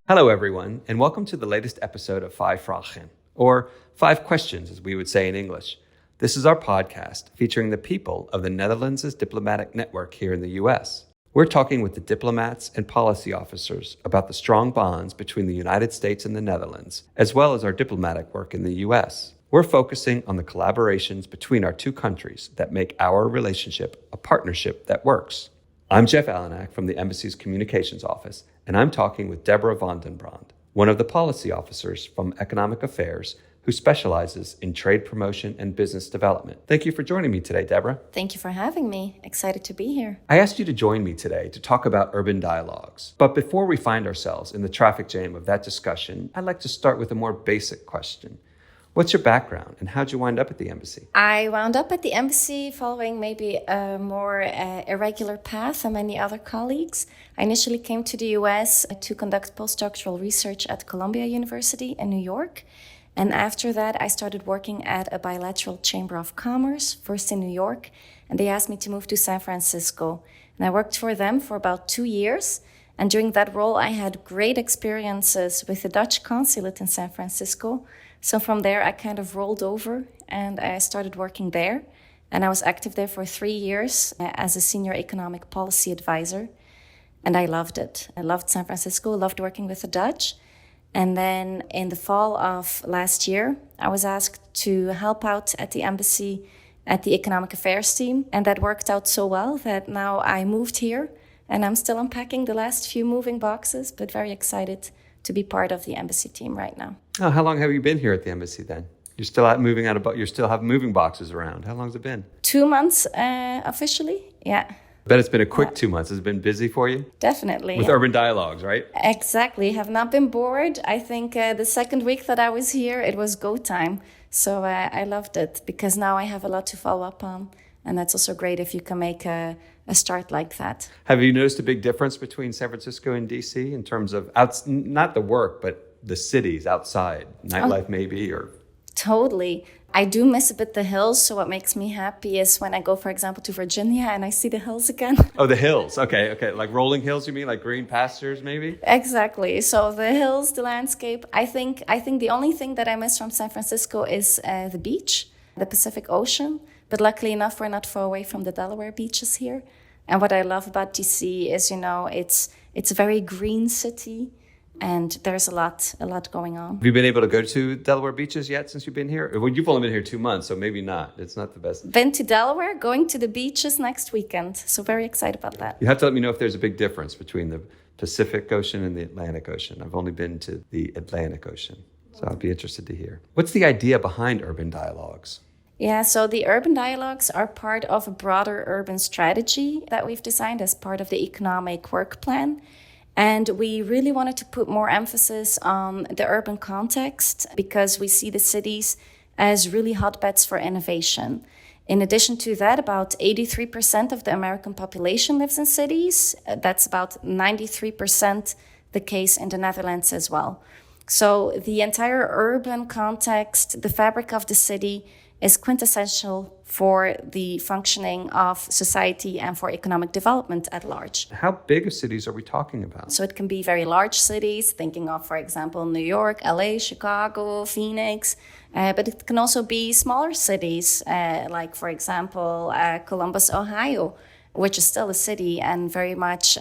Hello, everyone, and welcome to the latest episode of Vijf Vragen, or Five Questions, as we would say in English. This is our podcast featuring the people of the Netherlands' diplomatic network here in the U.S. We're talking with the diplomats and policy officers about the strong bonds between the United States and the Netherlands, as well as our diplomatic work in the U.S. We're focusing on the collaborations between our two countries that make our relationship a partnership that works. I'm Jeff Allenack from the Embassy's Communications Office, and I'm talking with Deborah Brande, one of the policy officers from Economic Affairs who specializes in trade promotion and business development. Thank you for joining me today, Deborah. Thank you for having me. Excited to be here. I asked you to join me today to talk about urban dialogues. But before we find ourselves in the traffic jam of that discussion, I'd like to start with a more basic question. What's your background and how'd you wind up at the embassy? I wound up at the embassy following maybe a more irregular path than many other colleagues. I initially came to the US to conduct postdoctoral research at Columbia University in New York. And after that, I started working at a bilateral chamber of commerce, first in New York, and they asked me to move to San Francisco. And I worked for them for about 2 years. And during that role, I had great experiences with the Dutch consulate in San Francisco. So from there, I kind of rolled over and I started working there. And I was active there for 3 years as a senior economic policy advisor. And I loved it. I loved San Francisco, loved working with the Dutch. And then in the fall of last year, I was asked to help out at the embassy at the economic affairs team. And that worked out so well that now I moved here and I'm still unpacking the last few moving boxes, but very excited to be part of the embassy team right now. Oh, how long have you been here at the embassy then? You're still out moving you still have moving boxes around. How long has it been? 2 months officially, yeah. I bet it's been a quick 2 months. Has it been busy for you? Definitely. With urban dialogues, right? Exactly. Have not been bored. I think the second week that I was here, it was go time. So I loved it because now I have a lot to follow up on. And that's also great if you can make a start like that. Have you noticed a big difference between San Francisco and DC in terms of, not the work, but the cities outside, nightlife maybe, or? Totally. I do miss a bit the hills. So what makes me happy is when I go, for example, to Virginia and I see the hills again. Oh, the hills. Okay. Like rolling hills, you mean? Like green pastures, maybe? Exactly. So the hills, the landscape. I think the only thing that I miss from San Francisco is the beach, the Pacific Ocean. But luckily enough, we're not far away from the Delaware beaches here. And what I love about DC is, it's a very green city. And there's a lot going on. Have you been able to go to Delaware beaches yet since you've been here? Well, you've only been here 2 months, so maybe not. It's not the best. Been to Delaware, going to the beaches next weekend. So very excited about that. You have to let me know if there's a big difference between the Pacific Ocean and the Atlantic Ocean. I've only been to the Atlantic Ocean, so I'd be interested to hear. What's the idea behind urban dialogues? Yeah, so the urban dialogues are part of a broader urban strategy that we've designed as part of the economic work plan. And we really wanted to put more emphasis on the urban context because we see the cities as really hotbeds for innovation. In addition to that, about 83% of the American population lives in cities. That's about 93% the case in the Netherlands as well. So the entire urban context, the fabric of the city, is quintessential for the functioning of society and for economic development at large. How big of cities are we talking about? So it can be very large cities, thinking of, for example, New York, LA, Chicago, Phoenix, but it can also be smaller cities, like, for example, Columbus, Ohio, which is still a city and very much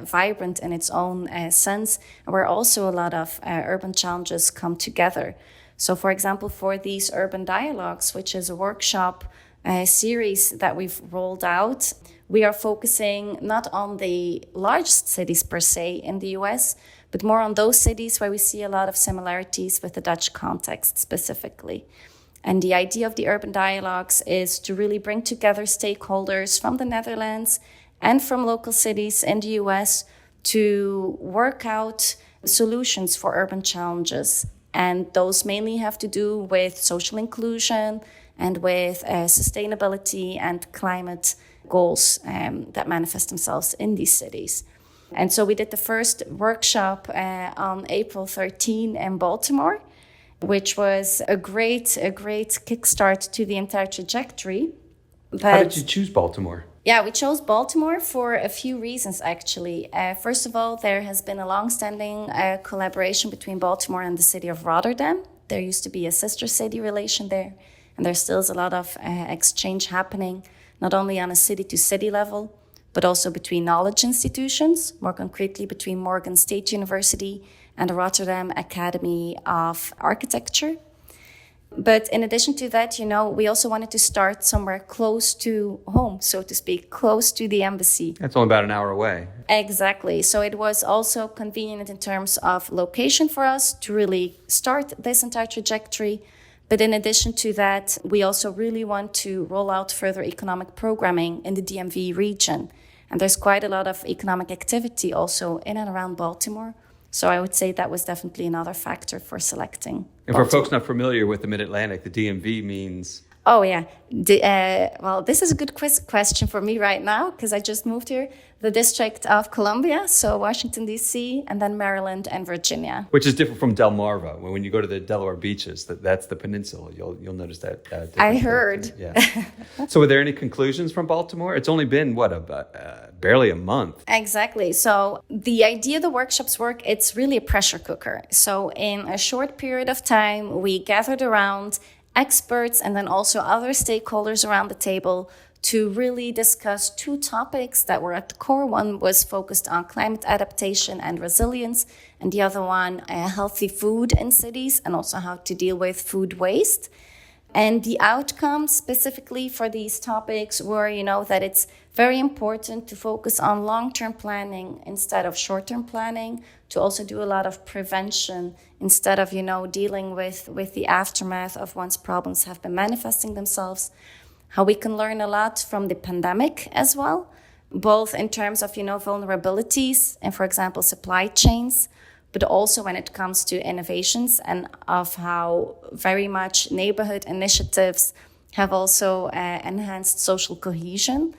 vibrant in its own sense, where also a lot of urban challenges come together. So, for example, for these urban dialogues, which is a workshop series that we've rolled out, we are focusing not on the largest cities per se in the US, but more on those cities where we see a lot of similarities with the Dutch context specifically. And the idea of the urban dialogues is to really bring together stakeholders from the Netherlands and from local cities in the US to work out solutions for urban challenges. And those mainly have to do with social inclusion and with sustainability and climate goals that manifest themselves in these cities. And so we did the first workshop on April 13 in Baltimore, which was a great kickstart to the entire trajectory. How did you choose Baltimore? Yeah, we chose Baltimore for a few reasons, actually. First of all, there has been a long-standing collaboration between Baltimore and the city of Rotterdam. There used to be a sister city relation there, and there still is a lot of exchange happening, not only on a city-to-city level, but also between knowledge institutions, more concretely between Morgan State University and the Rotterdam Academy of Architecture. But in addition to that, we also wanted to start somewhere close to home, so to speak, close to the embassy. That's only about an hour away. Exactly. So it was also convenient in terms of location for us to really start this entire trajectory. But in addition to that, we also really want to roll out further economic programming in the DMV region. And there's quite a lot of economic activity also in and around Baltimore. So I would say that was definitely another factor for selecting. And for folks not familiar with the Mid-Atlantic, the DMV means... Oh, yeah. Well, this is a good question for me right now because I just moved here. The District of Columbia, so Washington, D.C., and then Maryland and Virginia. Which is different from Delmarva. When you go to the Delaware beaches, that's the peninsula. You'll notice that. I heard. Yeah. So were there any conclusions from Baltimore? It's only been, barely a month. Exactly. So the idea the workshops work, it's really a pressure cooker. So in a short period of time, we gathered around experts and then also other stakeholders around the table to really discuss two topics that were at the core. One was focused on climate adaptation and resilience, and the other one, healthy food in cities and also how to deal with food waste. And the outcomes specifically for these topics were, that it's very important to focus on long-term planning instead of short-term planning, to also do a lot of prevention instead of, dealing with the aftermath of once problems have been manifesting themselves. How we can learn a lot from the pandemic as well, both in terms of, vulnerabilities and, for example, supply chains, but also when it comes to innovations and of how very much neighborhood initiatives have also enhanced social cohesion.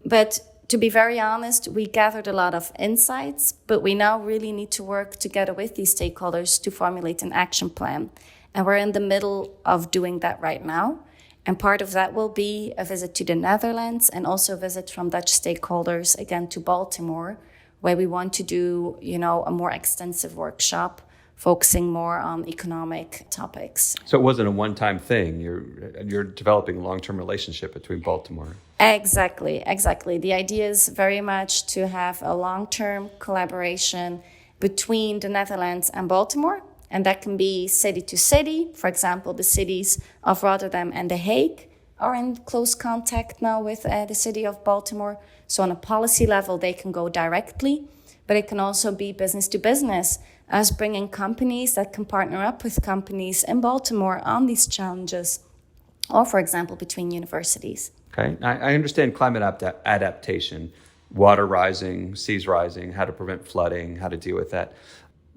But to be very honest, we gathered a lot of insights, but we now really need to work together with these stakeholders to formulate an action plan. And we're in the middle of doing that right now. And part of that will be a visit to the Netherlands and also a visit from Dutch stakeholders, again, to Baltimore, where we want to do, a more extensive workshop focusing more on economic topics. So it wasn't a one-time thing. You're developing a long-term relationship between Baltimore. Exactly. The idea is very much to have a long-term collaboration between the Netherlands and Baltimore. And that can be city to city. For example, the cities of Rotterdam and The Hague are in close contact now with the city of Baltimore. So on a policy level, they can go directly, but it can also be business to business, us bringing companies that can partner up with companies in Baltimore on these challenges, or for example, between universities. Okay, I understand climate adaptation, water rising, seas rising, how to prevent flooding, how to deal with that.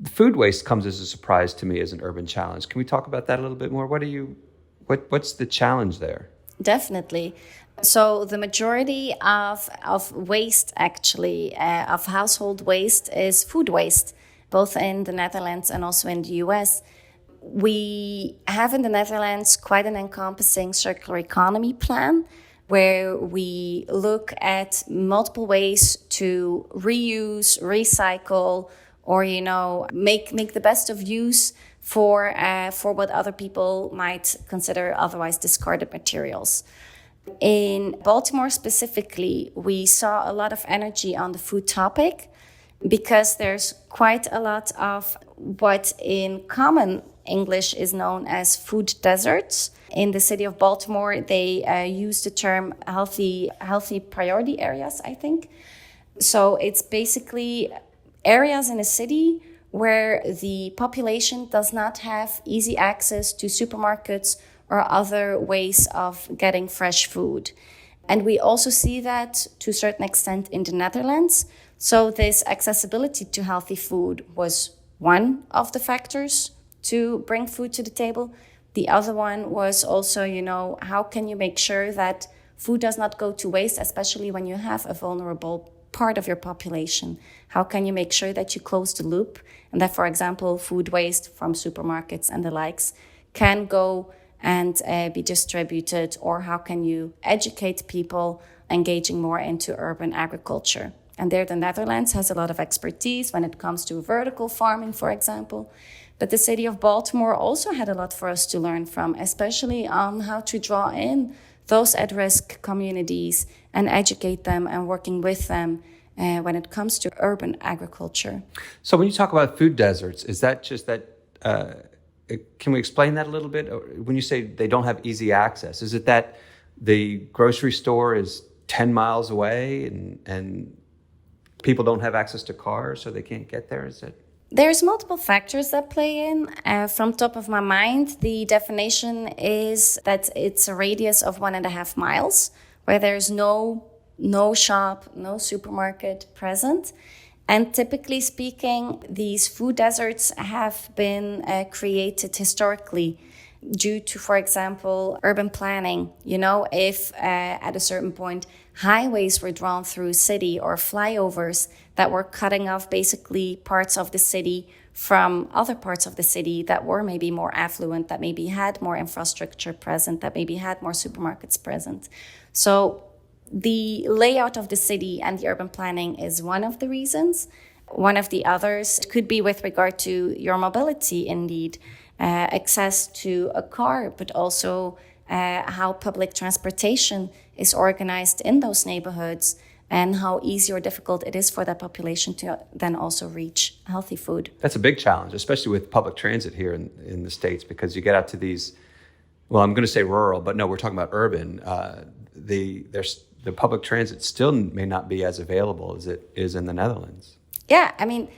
Food waste comes as a surprise to me as an urban challenge. Can we talk about that a little bit more? What's the challenge there? Definitely. So the majority of waste, actually, of household waste is food waste, both in the Netherlands and also in the US. We have in the Netherlands quite an encompassing circular economy plan where we look at multiple ways to reuse, recycle, or, make the best of use for what other people might consider otherwise discarded materials. In Baltimore specifically, we saw a lot of energy on the food topic because there's quite a lot of what in common English is known as food deserts. In the city of Baltimore, they use the term healthy priority areas, I think. So it's basically areas in a city where the population does not have easy access to supermarkets or other ways of getting fresh food. And we also see that to a certain extent in the Netherlands. So this accessibility to healthy food was one of the factors to bring food to the table. The other one was also, how can you make sure that food does not go to waste, especially when you have a vulnerable part of your population? How can you make sure that you close the loop and that, for example, food waste from supermarkets and the likes can go and be distributed? Or how can you educate people engaging more into urban agriculture? And there the Netherlands has a lot of expertise when it comes to vertical farming, for example. But the city of Baltimore also had a lot for us to learn from, especially on how to draw in those at-risk communities and educate them and working with them when it comes to urban agriculture. So when you talk about food deserts, is that just that, can we explain that a little bit? When you say they don't have easy access, is it that the grocery store is 10 miles away and people don't have access to cars, so they can't get there? Is it? There's multiple factors that play in. From top of my mind, the definition is that it's a radius of 1.5 miles where there's no shop, no supermarket present. And typically speaking, these food deserts have been created historically due to, for example, urban planning. You know, if at a certain point highways were drawn through city or flyovers that were cutting off basically parts of the city from other parts of the city that were maybe more affluent, that maybe had more infrastructure present, that maybe had more supermarkets present. So the layout of the city and the urban planning is one of the reasons. One of the others could be with regard to your mobility, indeed, access to a car, but also how public transportation is organized in those neighborhoods and how easy or difficult it is for that population to then also reach healthy food. That's a big challenge, especially with public transit here in the States, because you get out to these, well, I'm going to say rural, but no, we're talking about urban. The public transit still may not be as available as it is in the Netherlands. Yeah, I mean,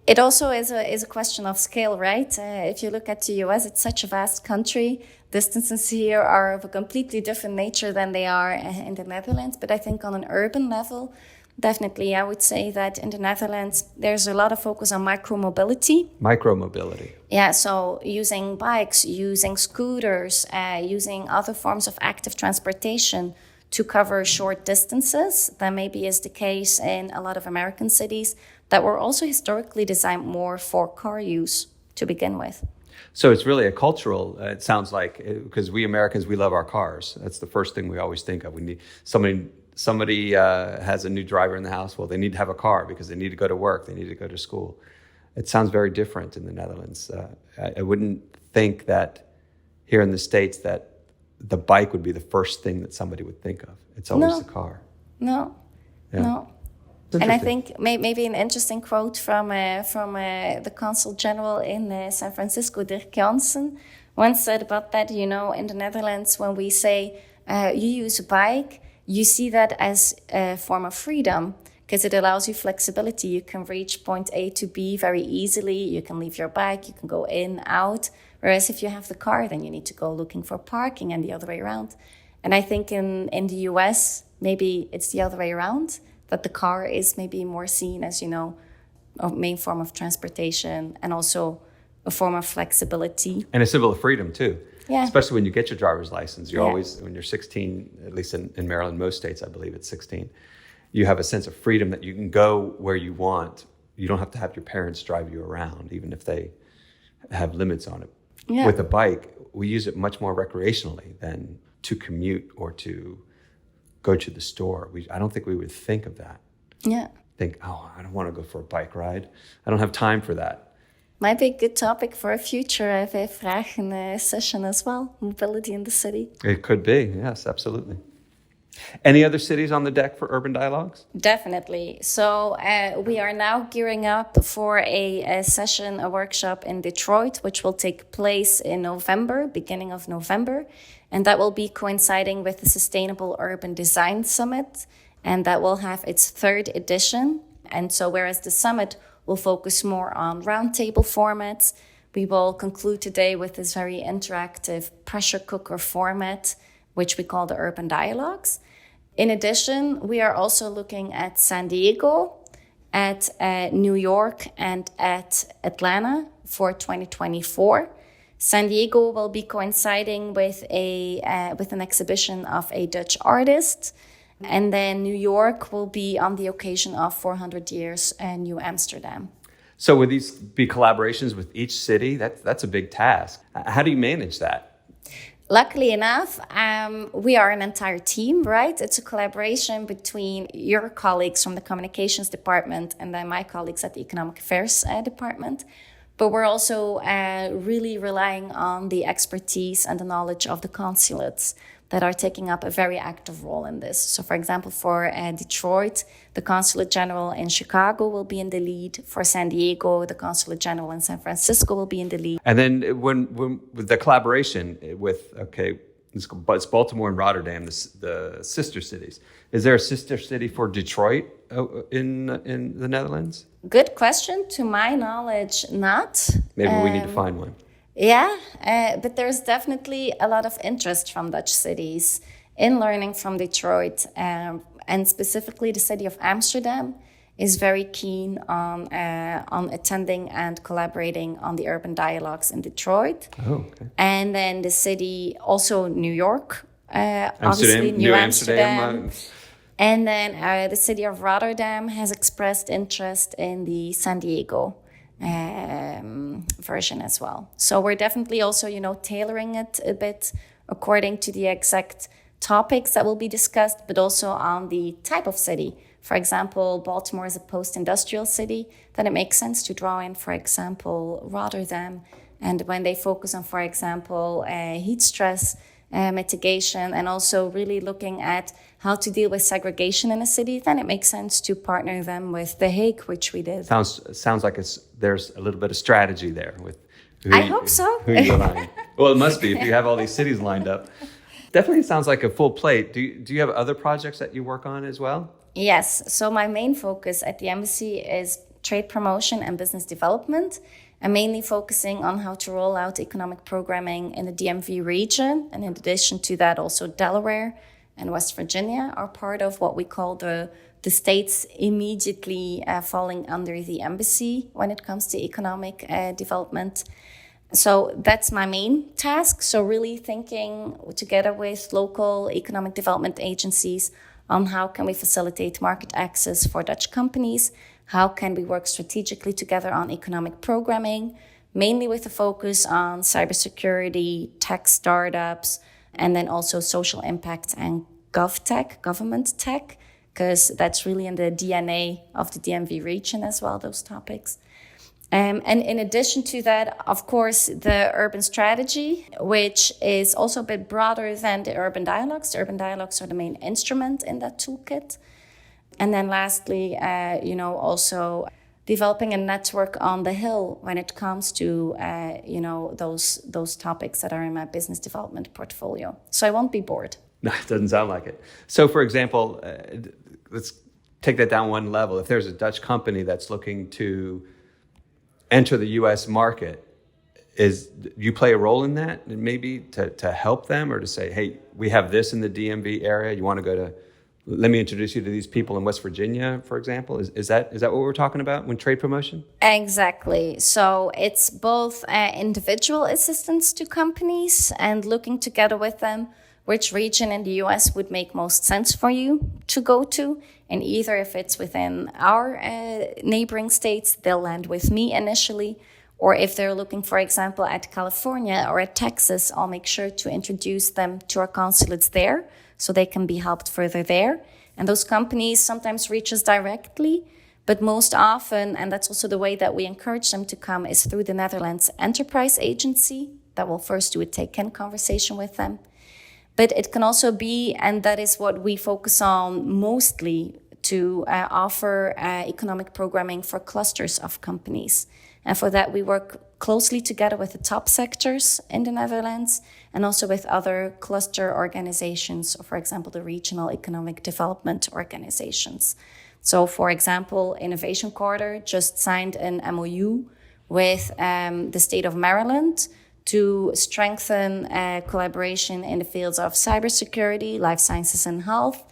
it also is a question of scale, right? If you look at the US, it's such a vast country. Distances here are of a completely different nature than they are in the Netherlands. But I think on an urban level, definitely, I would say that in the Netherlands, there's a lot of focus on micromobility. Micromobility. Yeah, so using bikes, using scooters, using other forms of active transportation to cover short distances. That maybe is the case in a lot of American cities that were also historically designed more for car use to begin with. So it's really a cultural, it sounds like, because we Americans, we love our cars. That's the first thing we always think of. We need somebody has a new driver in the house. Well, they need to have a car because they need to go to work. They need to go to school. It sounds very different in the Netherlands. I wouldn't think that here in the States that the bike would be the first thing that somebody would think of. It's always the car. No. And I think maybe an interesting quote from the Consul General in San Francisco, Dirk Jansen, once said about that, you know, in the Netherlands, when we say you use a bike, you see that as a form of freedom because it allows you flexibility. You can reach point A to B very easily. You can leave your bike, you can go in, out. Whereas if you have the car, then you need to go looking for parking and the other way around. And I think in the US, maybe it's the other way around, that the car is maybe more seen as, you know, a main form of transportation and also a form of flexibility. And a symbol of freedom, too. Yeah. Especially when you get your driver's license. You're always, when you're 16, at least in Maryland, most states, I believe it's 16, you have a sense of freedom that you can go where you want. You don't have to have your parents drive you around, even if they have limits on it. Yeah. With a bike, we use it much more recreationally than to commute or to go to the store. I don't think we would think of that. Yeah. Think, oh, I don't want to go for a bike ride. I don't have time for that. Might be a good topic for a future Vijf Vragen session as well. Mobility in the city. It could be, yes, absolutely. Any other cities on the deck for Urban Dialogues? Definitely. So we are now gearing up for a session, a workshop in Detroit, which will take place in November, beginning of November. And that will be coinciding with the Sustainable Urban Design Summit. And that will have its 3rd edition. And so whereas the summit will focus more on roundtable formats, we will conclude today with this very interactive pressure cooker format, which we call the Urban Dialogues. In addition, we are also looking at San Diego, at New York, and at Atlanta for 2024. San Diego will be coinciding with an exhibition of a Dutch artist. And then New York will be on the occasion of 400 years New Amsterdam. So would these be collaborations with each city? That's a big task. How do you manage that? Luckily enough, we are an entire team, right? It's a collaboration between your colleagues from the communications department and then my colleagues at the economic affairs department. But we're also really relying on the expertise and the knowledge of the consulates that are taking up a very active role in this. So, for example, for Detroit, the Consulate General in Chicago will be in the lead. For San Diego, the Consulate General in San Francisco will be in the lead. And then when with the collaboration with, it's Baltimore and Rotterdam, the sister cities. Is there a sister city for Detroit in the Netherlands? Good question. To my knowledge, not. Maybe we need to find one. Yeah, but there's definitely a lot of interest from Dutch cities in learning from Detroit, and specifically the city of Amsterdam is very keen on attending and collaborating on the urban dialogues in Detroit. Oh, okay. And then the city, also New York, Amsterdam, New Amsterdam. And then the city of Rotterdam has expressed interest in the San Diego version as well. So we're definitely also, tailoring it a bit according to the exact topics that will be discussed, but also on the type of city. For example, Baltimore is a post-industrial city, then it makes sense to draw in, for example, Rotterdam. And when they focus on, for example, heat stress mitigation and also really looking at how to deal with segregation in a city, then it makes sense to partner them with The Hague, which we did. Sounds like there's a little bit of strategy there with I hope so. Who you align. Well, it must be if you have all these cities lined up. Definitely sounds like a full plate. Do you have other projects that you work on as well? Yes. So my main focus at the embassy is trade promotion and business development. I'm mainly focusing on how to roll out economic programming in the DMV region. And in addition to that, also Delaware and West Virginia are part of what we call the states immediately falling under the embassy when it comes to economic development. So that's my main task. So really thinking together with local economic development agencies on how can we facilitate market access for Dutch companies. How can we work strategically together on economic programming, mainly with a focus on cybersecurity, tech startups, and then also social impact and GovTech, government tech, because that's really in the DNA of the DMV region as well, those topics. And in addition to that, of course, the urban strategy, which is also a bit broader than the urban dialogues. The urban dialogues are the main instrument in that toolkit. And then lastly, also developing a network on the Hill when it comes to, those topics that are in my business development portfolio. So I won't be bored. No, it doesn't sound like it. So, for example, let's take that down one level. If there's a Dutch company that's looking to enter the U.S. market, you play a role in that, maybe to help them or to say, hey, we have this in the DMV area. You want to go to... Let me introduce you to these people in West Virginia, for example. Is that what we're talking about when trade promotion? Exactly. So it's both individual assistance to companies and looking together with them which region in the US would make most sense for you to go to. And either if it's within our neighboring states, they'll land with me initially. Or if they're looking, for example, at California or at Texas, I'll make sure to introduce them to our consulates there, so they can be helped further there. And those companies sometimes reach us directly, but most often, and that's also the way that we encourage them to come, is through the Netherlands Enterprise Agency that will first do a take-in conversation with them. But it can also be, and that is what we focus on mostly, to offer economic programming for clusters of companies. And for that, we work closely together with the top sectors in the Netherlands and also with other cluster organizations, for example, the regional economic development organizations. So, for example, Innovation Quarter just signed an MOU with the state of Maryland to strengthen collaboration in the fields of cybersecurity, life sciences, and health.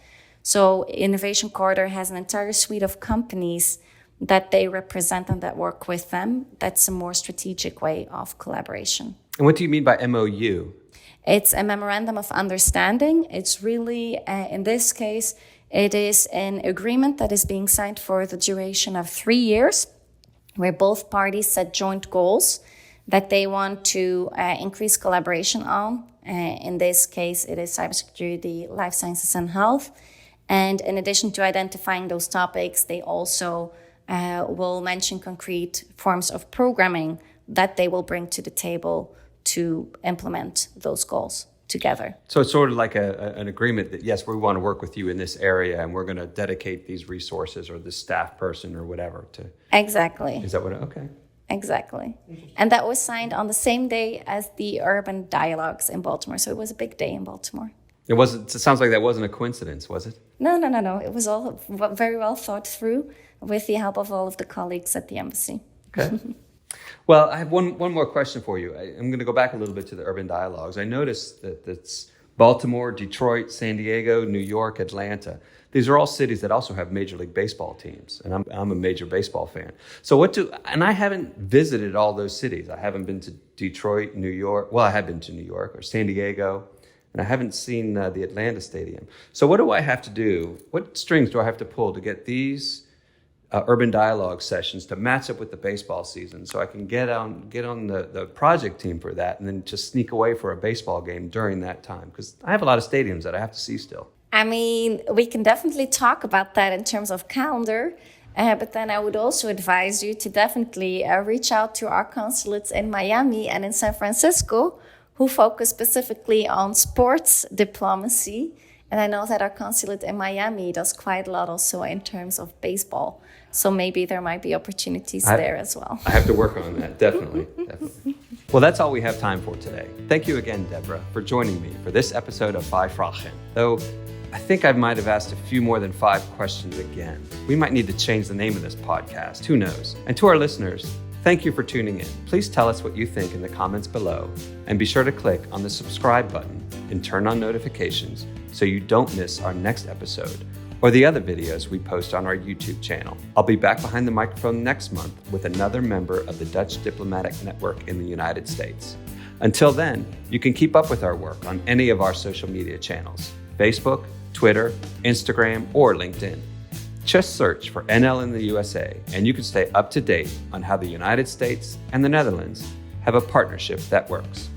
So Innovation Quarter has an entire suite of companies that they represent and that work with them. That's a more strategic way of collaboration. And what do you mean by MOU? It's a memorandum of understanding. It's really, in this case, it is an agreement that is being signed for the duration of 3 years, where both parties set joint goals that they want to increase collaboration on In this case, it is cybersecurity, life sciences, and health. And in addition to identifying those topics, they also will mention concrete forms of programming that they will bring to the table to implement those goals together. So it's sort of like an agreement that, yes, we want to work with you in this area and we're going to dedicate these resources or this staff person or whatever to... Exactly. Is that what... Okay. Exactly. And that was signed on the same day as the Urban Dialogues in Baltimore. So it was a big day in Baltimore. It sounds like that wasn't a coincidence, was it? No. It was all very well thought through with the help of all of the colleagues at the embassy. Okay. Well, I have one more question for you. I'm going to go back a little bit to the Urban Dialogues. I noticed that it's Baltimore, Detroit, San Diego, New York, Atlanta. These are all cities that also have Major League Baseball teams, and I'm a major baseball fan. So and I haven't visited all those cities. I haven't been to Detroit, New York. Well, I have been to New York or San Diego, and I haven't seen the Atlanta Stadium. So what do I have to do? What strings do I have to pull to get these urban dialogue sessions to match up with the baseball season, so I can get on the project team for that, and then just sneak away for a baseball game during that time? Because I have a lot of stadiums that I have to see still. I mean, we can definitely talk about that in terms of calendar, but then I would also advise you to definitely reach out to our consulates in Miami and in San Francisco, who focus specifically on sports diplomacy. And I know that our consulate in Miami does quite a lot also in terms of baseball. So maybe there might be opportunities there as well. I have to work on that, definitely. Well, that's all we have time for today. Thank you again, Deborah, for joining me for this episode of Vijf Vragen. Though I think I might have asked a few more than 5 questions again. We might need to change the name of this podcast. Who knows? And to our listeners, thank you for tuning in. Please tell us what you think in the comments below, and be sure to click on the subscribe button and turn on notifications so you don't miss our next episode or the other videos we post on our YouTube channel. I'll be back behind the microphone next month with another member of the Dutch Diplomatic Network in the United States. Until then, you can keep up with our work on any of our social media channels: Facebook, Twitter, Instagram, or LinkedIn. Just search for NL in the USA, and you can stay up to date on how the United States and the Netherlands have a partnership that works.